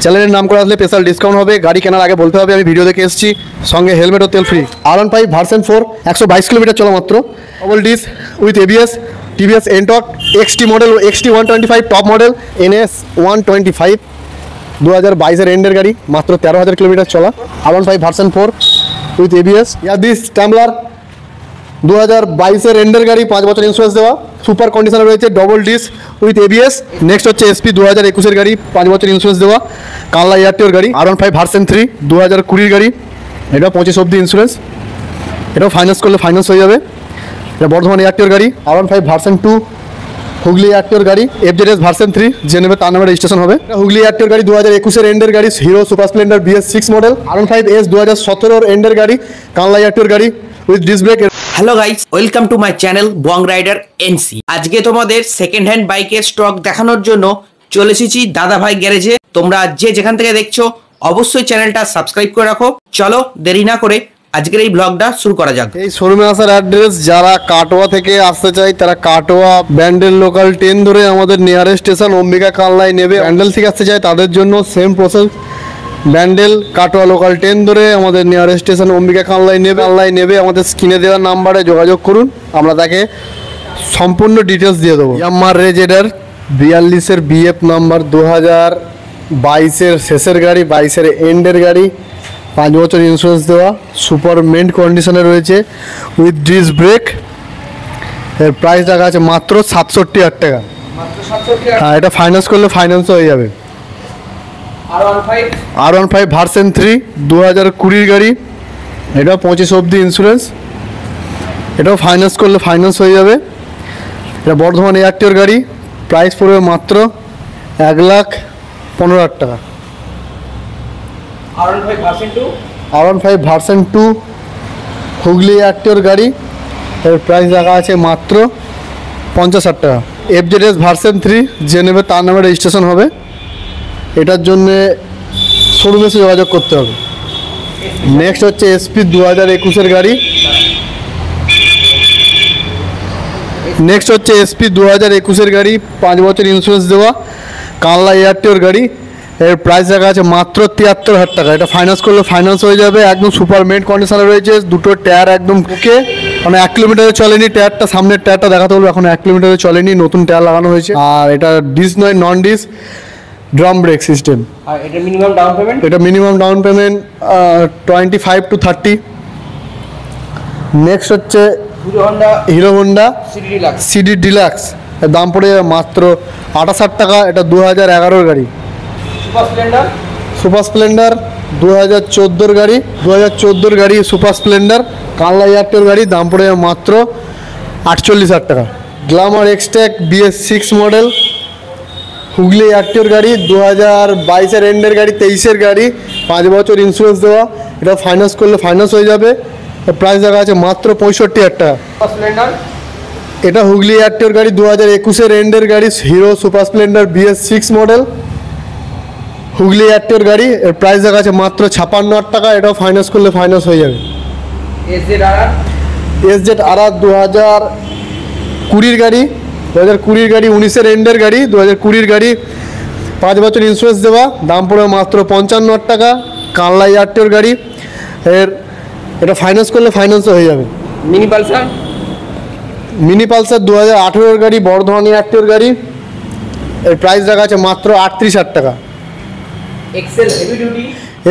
চ্যানেলের নাম করে আসলে স্পেশাল ডিসকাউন্ট হবে। গাড়ি কেনার আগে বলতে হবে আমি ভিডিও দেখে এসেছি, সঙ্গে হেলমেট ও তেল ফ্রি। R15 ভার্সন 4 122 কিলোমিটার চলা মাত্র, double disc with ABS, TVS Ntorq XT model ও XT 125 টপ মডেল, NS 125 2022-এর এন্ডের গাড়ি, মাত্র 13,000 কিলোমিটার চলা। R15 version 4 with ABS। ইয়াদিস স্ট্যাম্বলার 2022-এর এন্ডের গাড়ি, 5 বছর ইন্স্যুরেন্স দেওয়া, সুপার কন্ডিশনে রয়েছে, double disc with ABS। Next হচ্ছে SP 2021-এর গাড়ি, 5 বছর ইন্স্যুরেন্স দেওয়া, কানলা এয়ারটিওর গাড়ি। R15 ভার্সন 3 2020-এর গাড়ি, এটা 25 অবধি ইন্স্যুরেন্স, এটাও ফাইন্যান্স করলে ফাইন্যান্স হয়ে যাবে। এটা বর্ধমান এয়ারটিওর গাড়ি। R15 ভার্সন 2 হুগলি এয়ারটিওর গাড়ি, FZS ভার্সন 3 যে নেবে তার নামে রেজিস্ট্রেশন হবে। হুগলি এয়ারটিওর গাড়ি 2021-এর এন্ডের গাড়ি, Hero Super Splendor BS6 model. R15S 2017-এর এন্ডের গাড়ি, কানলা এয়ারটিওর গাড়ি with disc brake. Hello guys, welcome to my channel Bong Rider NC। আজকে তোমাদের সেকেন্ড হ্যান্ড বাইকের স্টক দেখানোর জন্য চলে এসেছি দাদা ভাই গ্যারেজে। তোমরা যে যেখান থেকে দেখছো অবশ্যই চ্যানেলটা সাবস্ক্রাইব করে রাখো। চলো দেরি না করে আজকের এই ব্লগটা শুরু করা যাক। এই শোরুমে আসার অ্যাড্রেস, যারা কাটোয়া থেকে আসতে চাই তারা কাটোয়া ব্যান্ডেল লোকাল ট্রেন ধরে আমাদের নিয়ারেস্ট স্টেশন অম্বিকা কানলায় নেবে। ব্যান্ডেল থেকে আসতে চাই তাদের জন্য same process, Bandel Katwa local train ধরে আমাদের নিয়ারেস্ট স্টেশন অম্বিকা কানলায় নেবে। আমাদের স্ক্রিনে দেওয়া নাম্বারে যোগাযোগ করুন, আমরা তাকে সম্পূর্ণ ডিটেলস দিয়ে দেবো। ইয়ামার রেজেডার 42-এর BF নাম্বার, 2022-এর শেষের গাড়ি, 22-এর এন্ডের গাড়ি, 5 বছর ইন্স্যুরেন্স দেওয়া, সুপার মেন্ট কন্ডিশনে রয়েছে উইথ ডিস্ক ব্রেক। এর প্রাইস টাকা আছে মাত্র 67,000 টাকা। হ্যাঁ, এটা ফাইন্যান্স করলে ফাইন্যান্স হয়ে যাবে। R15 ভার্সন 3 2020-এর গাড়ি, এটাও 25 অবধি ইন্স্যুরেন্স, এটাও ফাইন্যান্স করলে ফাইন্যান্স হয়ে যাবে। এটা বর্ধমান এয়ারটিওর গাড়ি, প্রাইস পড়বে মাত্র 1,15,000 টাকা। R15 ভার্সন 2 হুগলি এয়ারটিওর গাড়ি, এর প্রাইস রাখা আছে মাত্র 50,000 টাকা। FZS ভার্সন 3 যে নেবে তার নামে রেজিস্ট্রেশন হবে, এটার জন্যে শোরুমে এসে যোগাযোগ করতে হবে। নেক্সট হচ্ছে SP 2021-এর গাড়ি, SP 2021-এর গাড়ি, 5 বছর ইন্স্যুরেন্স দেওয়া, কানলা এয়ারটিওর গাড়ি, এর প্রাইস রাখা আছে মাত্র 73,000 টাকা। এটা ফাইন্যান্স করলে ফাইন্যান্স হয়ে যাবে। একদম সুপার মেন্ট কন্ডিশনে রয়েছে, দুটো টায়ার একদম ওকে, মানে 1 কিলোমিটারে চলেনি টায়ারটা, সামনের টায়ারটা দেখাতে বলবো, এখন 1 কিলোমিটারে চলেনি, নতুন টায়ার লাগানো হয়েছে। আর এটা ডিস নয়, নন ডিস ড্রাম ব্রেক সিস্টেম। আর এটা minimum down payment 25 to 30। Next হচ্ছে হিরো হোন্ডা CD ডিলাক্স, এর দাম পড়ে মাত্র 28,000 টাকা। এটা 2011-এর গাড়ি। সুপার স্প্লেন্ডার 2014-এর গাড়ি, 2014-এর গাড়ি সুপার স্প্লেন্ডার, কানলা এয়ারটিওর গাড়ি, দাম পড়ে মাত্র 48,000 টাকা। গ্ল্যামার এক্সট্যাক BS6 মডেল হুগলি এয়ারটিওর গাড়ি, 2022-এর এন্ডের গাড়ি, 23-এর গাড়ি, 5 বছর ইন্স্যুরেন্স দেওয়া, এটা ফাইন্যান্স করলে ফাইন্যান্স হয়ে যাবে। প্রাইস দেখা আছে মাত্র 65,000 টাকা। এটা হুগলি এয়ারটিওর গাড়ি, 2021-এর এন্ডের গাড়ি, Hero Super Splendor BS6 model Hooghly এয়ারটিওর গাড়ি, এর প্রাইস দেখা আছে মাত্র 56,000 টাকা। এটাও ফাইন্যান্স করলে ফাইন্যান্স হয়ে যাবে। SZR 2020-এর গাড়ি, 2020-এর গাড়ি, 19-এর এন্ডের গাড়ি, 2020-এর গাড়ি, 5 বছর ইন্স্যুরেন্স দেওয়া, দাম পড়ে মাত্র 55,000 টাকা। কানলা এয়ারটিওর গাড়ি, এটা ফাইন্যান্স করলে ফাইন্যান্স হয়ে যাবে। মিনি পালসার 2018-এর গাড়ি, বর্ধমান এয়ারটিওর গাড়ি, এর প্রাইস রাখা আছে মাত্র 38,000 টাকা।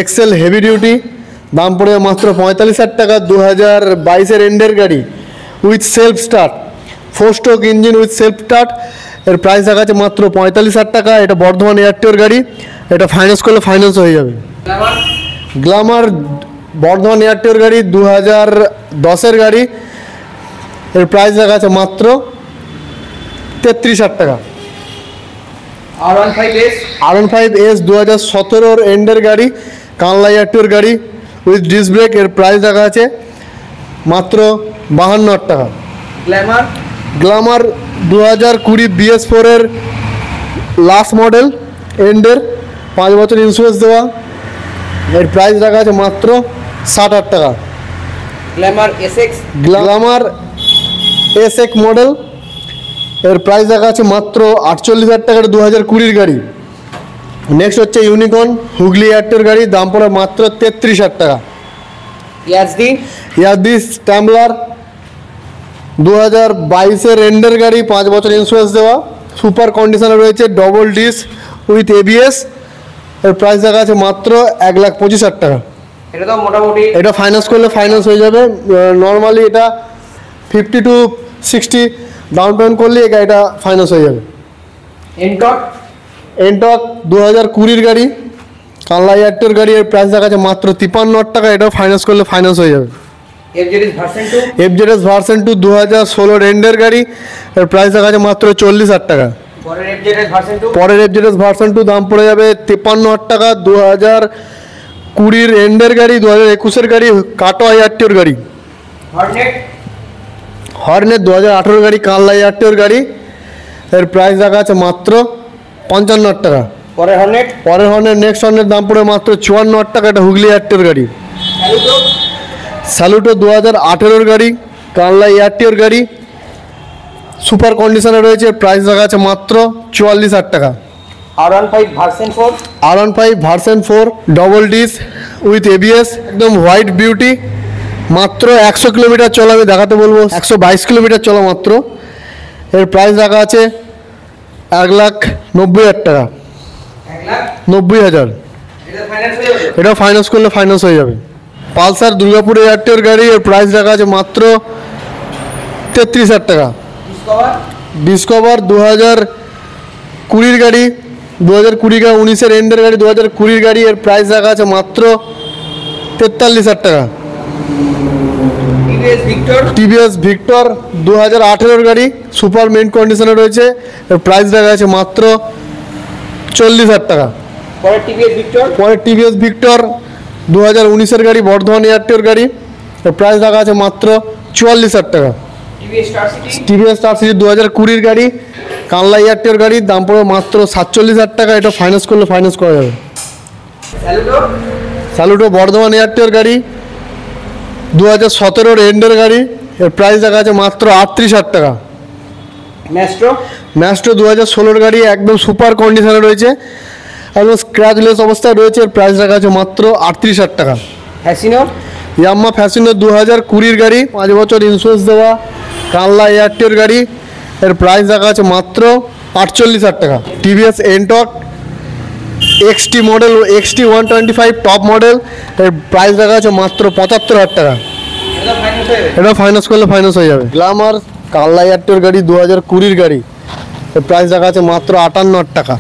এক্সেল হেভি ডিউটি, দাম পড়ে মাত্র 45,000 টাকা। 2022-এর এন্ডের গাড়ি with self start, 4 stroke engine with self start, এর প্রাইস রাখা আছে মাত্র 45,000 টাকা। এটা বর্ধমান এয়ারটিওর গাড়ি, এটা ফাইন্যান্স করলে ফাইন্যান্স হয়ে যাবে। গ্ল্যামার বর্ধমান এয়ারটিওর গাড়ি, 2010-এর গাড়ি, এর প্রাইস রাখা আছে মাত্র 33,000 টাকা। R15S 2017-এর এন্ডের গাড়ি, কানলা এয়ারটিওর গাড়ি উইথ ডিস্ক ব্রেক, এর প্রাইস রাখা আছে মাত্র 52,000 টাকা। গ্ল্যামার 2020 BS4-এর লাস্ট মডেল এন্ডের, 5 বছর ইন্স্যুরেন্স দেওয়া, এর প্রাইস রাখা আছে মাত্র 60,000 টাকা। গ্ল্যামার SX মডেল, এর প্রাইস রাখা আছে মাত্র 48,000 টাকার। 2020-এর গাড়ি, নেক্সট হচ্ছে ইউনিকর্ন হুগলি এয়ারটেল গাড়ি, দাম পড়ে মাত্র 33,000 টাকা। ইয়াজদি স্ট্যাম্বলার 2022-এর এন্ডের গাড়ি, 5 বছর ইন্স্যুরেন্স দেওয়া, সুপার কন্ডিশনে রয়েছে, ডবল ডিস উইথ এবিএস। এর প্রাইস দেখা আছে মাত্র 1,25,000 টাকা। এটা তো মোটামুটি এটা ফাইন্যান্স করলে ফাইন্যান্স হয়ে যাবে। নর্মালি এটা 50 to 60 ডাউন পেমেন্ট করলে এই গাড়িটা ফাইন্যান্স হয়ে যাবে। এনটক 2020-এর গাড়ি, কানলা এয়ারটেল গাড়ি, এর প্রাইস দেখা আছে মাত্র 53,000 টাকা। এটাও ফাইন্যান্স করলে ফাইন্যান্স হয়ে যাবে। এফজেডএস ভার্সন 2 2016-এর এন্ডের গাড়ি, এর প্রাইস দেখা আছে মাত্র 40,000 টাকা। পরের এফজেডএস ভার্সন 2 দাম পড়ে যাবে 53,000 টাকা। 2020-এর এন্ডের গাড়ি, 2021-এর গাড়ি, কাটোয়া এয়ারটেল গাড়ি। হর্নেট 2018-এর গাড়ি, কানলা এয়ারটেল গাড়ি, এর প্রাইস দেখা আছে মাত্র 55,000 টাকা। পরের হর্নেট নেক্সট হর্নের দাম পড়ে মাত্র 54,000 টাকা। এটা হুগলি এয়ারটেল গাড়ি। স্যালুটো 2018-এর গাড়ি, কানলা এয়ারটেল গাড়ি, সুপার কন্ডিশনে রয়েছে, প্রাইস দেখা আছে মাত্র 44,000 টাকা। R15 version 4 double disc with ABS, একদম হোয়াইট বিউটি, মাত্র 100 কিলোমিটার চলা, আমি দেখাতে বলবো 122 কিলোমিটার চলা মাত্র। এর প্রাইস দেখা আছে 1,90,000 টাকা। 90,000। এটা ফাইন্যান্স করলে ফাইন্যান্স হয়ে যাবে। পালসার দুর্গাপুর এয়ারটেল গাড়ি, এর প্রাইস দেখা আছে মাত্র 33,000 টাকা। ডিসকভার 2020-এর গাড়ি, 2019-এর এন্ডের গাড়ি, 2020-এর গাড়ি, এর প্রাইস দেখা আছে মাত্র 43,000 টাকা। টিভিএস ভিক্টর 2018-এর গাড়ি, সুপার মেইন কন্ডিশনে রয়েছে, এর প্রাইস দেখা আছে মাত্র 40,000 টাকা। পরে টিভিএস ভিক্টর 2019-এর গাড়ি, বর্ধমান এয়ারটেল গাড়ি, এর প্রাইস দেখা আছে মাত্র 44,000 টাকা। টিভিএস স্টার সিটি 2020-এর গাড়ি, কানলা এয়ারটেল গাড়ি, দাম পড়ে মাত্র 47,000 টাকা। এটা ফাইন্যান্স করলে ফাইন্যান্স করা যাবে। স্যালুটো বর্ধমান এয়ারটেল গাড়ি, 2017-এর এন্ডের গাড়ি, এর প্রাইস দেখা আছে মাত্র 38,000 টাকা। ম্যাস্ট্রো 2016-এর গাড়ি, একদম সুপার কন্ডিশনে রয়েছে, একদম স্ক্র্যাচলেস অবস্থায় রয়েছে, এর প্রাইস দেখা আছে মাত্র 38,000 টাকা। ইয়াম্মা ফ্যাসিনো 2020-এর গাড়ি, 5 বছর ইন্স্যুরেন্স দেওয়া, কানলা এয়ারটেল গাড়ি, এর প্রাইস দেখা আছে মাত্র 48,000 টাকা। TVS Ntorq XT model, XT 125 top model, এর প্রাইস দেখা আছে মাত্র 75,000 টাকা। এটা ফাইন্যান্স করলে ফাইন্যান্স হয়ে যাবে। গ্ল্যামার কানলা এয়ারটেল গাড়ি, 2020-এর গাড়ি, এর প্রাইস দেখা আছে মাত্র 58,000 টাকা।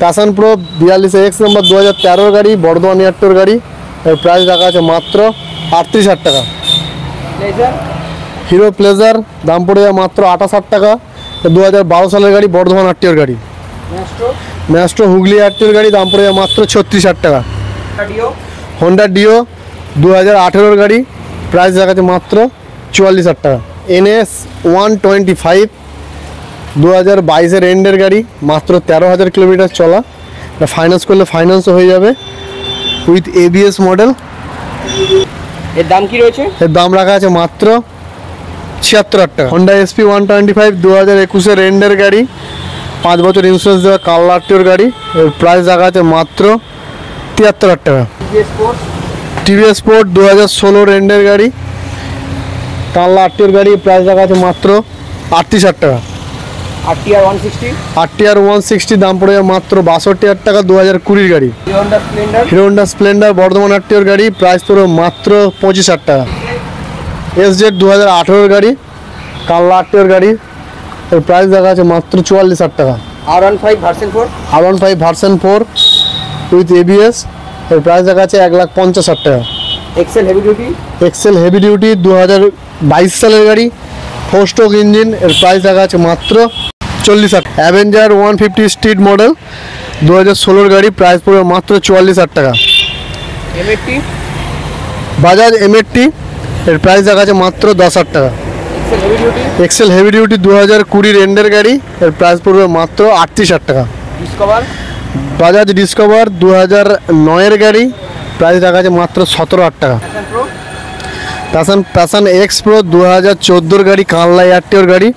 প্যাশন প্রো 42X নম্বর 2013-এর গাড়ি, বর্ধমান এয়ারটেল গাড়ি, এর প্রাইস দেখা আছে মাত্র 38,000 টাকা। হিরো প্লেজার দাম পড়ে যায় মাত্র 28,000 টাকা। 2012 সালের গাড়ি, বর্ধমান এয়ারটেল গাড়ি। ম্যাস্ট্রো হুগলি এয়ারটেল গাড়ি, দাম পড়ে যায় মাত্র 36,000 টাকা। হোন্ডা ডিও 2018-এর গাড়ি, প্রাইস দেখা আছে মাত্র 44,000 টাকা। NS 125 2022-এর এন্ডের গাড়ি, মাত্র 13,000 কিলোমিটার চলা, এটা ফাইন্যান্স করলে ফাইন্যান্সও হয়ে যাবে উইথ ABS মডেল। এর দাম কি রয়েছে? এর দাম রাখা আছে মাত্র 76,000 টাকা। হোন্ডা SP 125 2021-এর এন্ডের গাড়ি, 5 বছর ইন্স্যুরেন্স দেওয়া, কানলা এয়ারটেল গাড়ি, এর প্রাইস রাখা আছে মাত্র 73,000 টাকা। টিভিএস স্পোর্ট 2016-এর এন্ডের গাড়ি, কানলা এয়ারটেল গাড়ি, প্রাইস রাখা আছে মাত্র 38,000 টাকা। RTR 160 দাম পড়ে যায় মাত্র 62,000 টাকা। 2020-এর গাড়ি। Hero Honda Splendor Bardhaman Airtel গাড়ি, প্রাইস পড়ে মাত্র 25,000 টাকা। SZ 2018-এর গাড়ি, কানলা এয়ারটেল গাড়ি, এর প্রাইস দেখা আছে মাত্র 44,000 টাকা। R15 ভার্সন 4 উইথ ABS, এর প্রাইস দেখা আছে 1,50,000 টাকা। এক্সেল হেভি ডিউটি 2022 সালের গাড়ি, 4 স্ট্রোক ইঞ্জিন, এর প্রাইস দেখা আছে মাত্র 40,000। অ্যাভেঞ্জার 150 স্ট্রিট মডেল 2016-এর গাড়ি, প্রাইস পড়বে মাত্র 44,000 টাকা। বাজাজ M80, এর প্রাইস দেখা আছে মাত্র 10,000 টাকা। এক্সেল হেভি ডিউটি 2020-এর এন্ডের গাড়ি, এর প্রাইস পড়বে মাত্র 38,000 টাকা। বাজাজ ডিসকভার 2009-এর গাড়ি, প্রাইস দেখা আছে মাত্র 17,000 টাকা। প্যাশন X Pro 2014-এর গাড়ি, কানলা এয়ারটেল গাড়ি,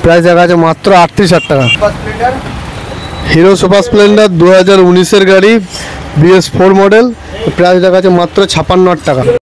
প্রাইস দেখা আছে মাত্র 38,000 টাকা। হিরো সুপার স্প্লেন্ডার 2019-এর গাড়ি BS4 মডেল, প্রাইস দেখা যাচ্ছে মাত্র 56,000 টাকা।